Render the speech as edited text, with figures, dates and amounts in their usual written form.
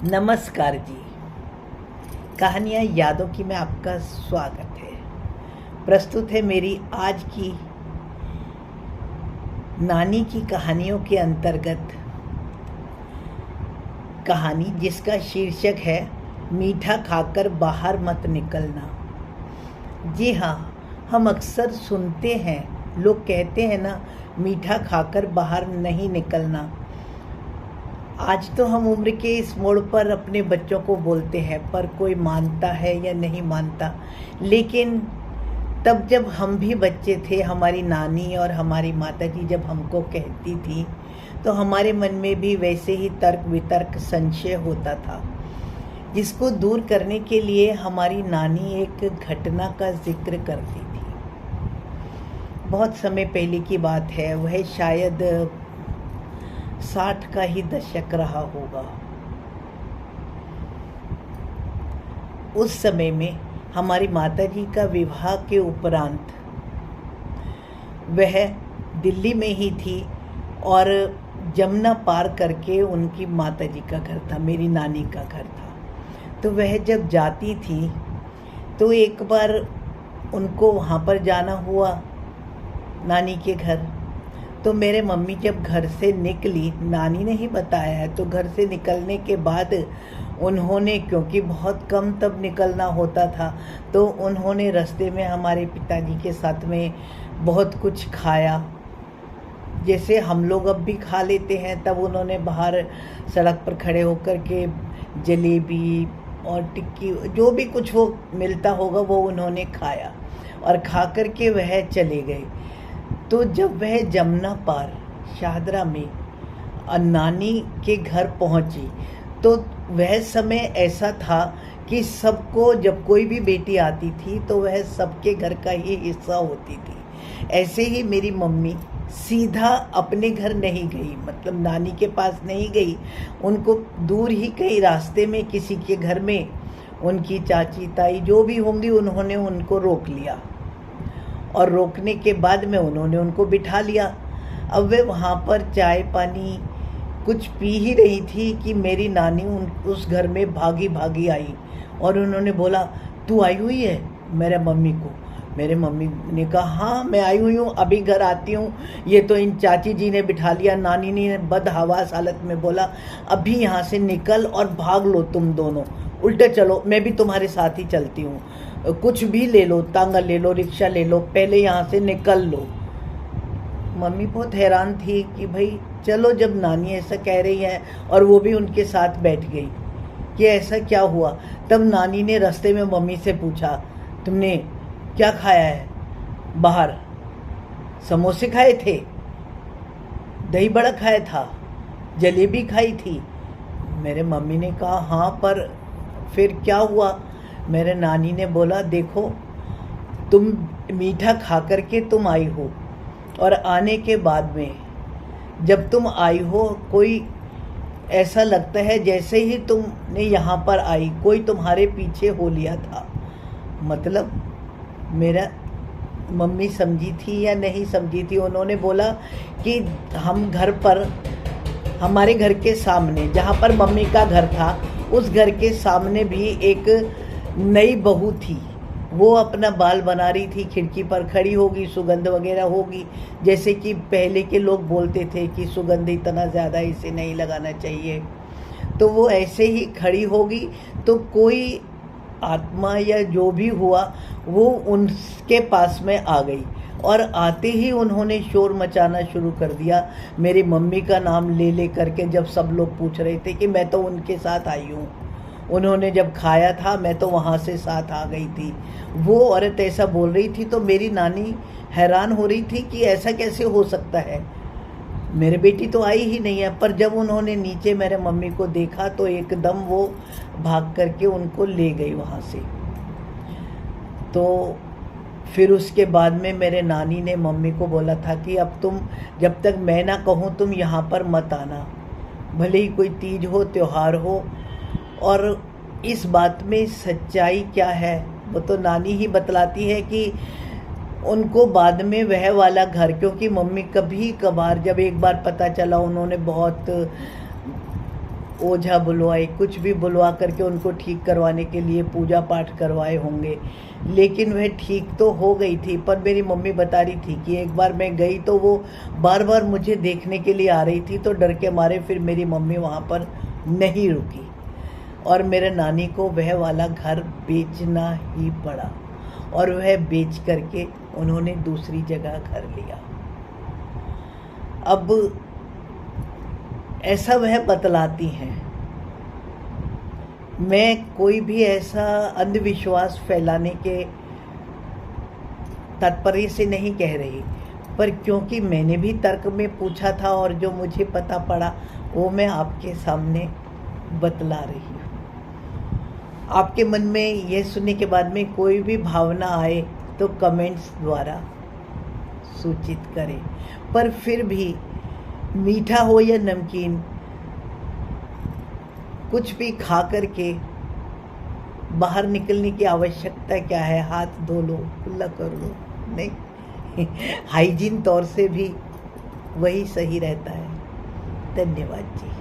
नमस्कार जी। कहानियाँ यादों की में आपका स्वागत है। प्रस्तुत है मेरी आज की नानी की कहानियों के अंतर्गत कहानी जिसका शीर्षक है मीठा खाकर बाहर मत निकलना। जी हाँ, हम अक्सर सुनते हैं, लोग कहते हैं ना, मीठा खाकर बाहर नहीं निकलना। आज तो हम उम्र के इस मोड़ पर अपने बच्चों को बोलते हैं, पर कोई मानता है या नहीं मानता। लेकिन तब जब हम भी बच्चे थे, हमारी नानी और हमारी माताजी जब हमको कहती थी तो हमारे मन में भी वैसे ही तर्क वितर्क संशय होता था, जिसको दूर करने के लिए हमारी नानी एक घटना का जिक्र करती थी। बहुत समय पहले की बात है, वह शायद 60 का ही दशक रहा होगा। उस समय में हमारी माताजी का विवाह के उपरांत वह दिल्ली में ही थी और जमुना पार करके उनकी माताजी का घर था, मेरी नानी का घर था। तो वह जब जाती थी तो एक बार उनको वहाँ पर जाना हुआ नानी के घर। तो मेरे मम्मी जब घर से निकली, नानी ने ही बताया है, तो घर से निकलने के बाद उन्होंने, क्योंकि बहुत कम तब निकलना होता था, तो उन्होंने रास्ते में हमारे पिताजी के साथ में बहुत कुछ खाया, जैसे हम लोग अब भी खा लेते हैं। तब उन्होंने बाहर सड़क पर खड़े होकर के जलेबी और टिक्की, जो भी कुछ वो मिलता होगा वो उन्होंने खाया और खा कर के वह चले गए। तो जब वह जमुना पार शाहदरा में नानी के घर पहुंची तो वह समय ऐसा था कि सबको, जब कोई भी बेटी आती थी तो वह सबके घर का ही हिस्सा होती थी। ऐसे ही मेरी मम्मी सीधा अपने घर नहीं गई, मतलब नानी के पास नहीं गई, उनको दूर ही कहीं रास्ते में किसी के घर में उनकी चाची ताई जो भी होंगी उन्होंने उनको रोक लिया और रोकने के बाद में उन्होंने उनको बिठा लिया। अब वे वहाँ पर चाय पानी कुछ पी ही रही थी कि मेरी नानी उस घर में भागी भागी आई और उन्होंने बोला, तू आई हुई है? मेरे मम्मी को। मेरे मम्मी ने कहा, हाँ मैं आई हुई हूँ, अभी घर आती हूँ, ये तो इन चाची जी ने बिठा लिया। नानी ने बदहवास हालत में बोला, अभी यहाँ से निकल और भाग लो तुम दोनों, उल्टे चलो, मैं भी तुम्हारे साथ ही चलती हूँ, कुछ भी ले लो, तांगा ले लो, रिक्शा ले लो, पहले यहाँ से निकल लो। मम्मी बहुत हैरान थी कि भाई चलो, जब नानी ऐसा कह रही है, और वो भी उनके साथ बैठ गई कि ऐसा क्या हुआ। तब नानी ने रास्ते में मम्मी से पूछा, तुमने क्या खाया है बाहर? समोसे खाए थे, दही बड़ा खाया था, जलेबी खाई थी? मेरे मम्मी ने कहा, हाँ, पर फिर क्या हुआ? मेरे नानी ने बोला, देखो, तुम मीठा खा करके तुम आई हो और आने के बाद में जब तुम आई हो, कोई ऐसा लगता है जैसे ही तुमने यहाँ पर आई कोई तुम्हारे पीछे हो लिया था। मतलब मेरा मम्मी समझी थी या नहीं समझी थी, उन्होंने बोला कि हम घर पर, हमारे घर के सामने जहाँ पर मम्मी का घर था, उस घर के सामने भी एक नई बहू थी, वो अपना बाल बना रही थी, खिड़की पर खड़ी होगी, सुगंध वगैरह होगी, जैसे कि पहले के लोग बोलते थे कि सुगंध इतना ज़्यादा इसे नहीं लगाना चाहिए। तो वो ऐसे ही खड़ी होगी तो कोई आत्मा या जो भी हुआ वो उनके पास में आ गई और आते ही उन्होंने शोर मचाना शुरू कर दिया, मेरी मम्मी का नाम ले ले करके। जब सब लोग पूछ रहे थे कि मैं तो उनके साथ आई हूँ, उन्होंने जब खाया था मैं तो वहाँ से साथ आ गई थी। वो औरत ऐसा बोल रही थी तो मेरी नानी हैरान हो रही थी कि ऐसा कैसे हो सकता है, मेरी बेटी तो आई ही नहीं है। पर जब उन्होंने नीचे मेरे मम्मी को देखा तो एकदम वो भाग करके उनको ले गई वहाँ से। तो फिर उसके बाद में मेरे नानी ने मम्मी को बोला था कि अब तुम, जब तक मैं ना कहूँ तुम यहाँ पर मत आना, भले ही कोई तीज हो, त्योहार हो। और इस बात में सच्चाई क्या है वो तो नानी ही बतलाती है कि उनको बाद में वह वाला घर, क्योंकि मम्मी कभी कभार, जब एक बार पता चला, उन्होंने बहुत ओझा बुलवाए, कुछ भी बुलवा करके उनको ठीक करवाने के लिए पूजा पाठ करवाए होंगे, लेकिन वह ठीक तो हो गई थी। पर मेरी मम्मी बता रही थी कि एक बार मैं गई तो वो बार बार मुझे देखने के लिए आ रही थी, तो डर के मारे फिर मेरी मम्मी वहाँ पर नहीं रुकी और मेरे नानी को वह वाला घर बेचना ही पड़ा और वह बेच करके उन्होंने दूसरी जगह घर लिया। अब ऐसा वह बतलाती हैं। मैं कोई भी ऐसा अंधविश्वास फैलाने के तात्पर्य से नहीं कह रही, पर क्योंकि मैंने भी तर्क में पूछा था और जो मुझे पता पड़ा वो मैं आपके सामने बतला रही हूँ। आपके मन में यह सुनने के बाद में कोई भी भावना आए तो कमेंट्स द्वारा सूचित करें, पर फिर भी मीठा हो या नमकीन कुछ भी खा करके बाहर निकलने की आवश्यकता क्या है? हाथ धो लो, कुल्ला कर लो, नहीं हाइजीन तौर से भी वही सही रहता है। धन्यवाद जी।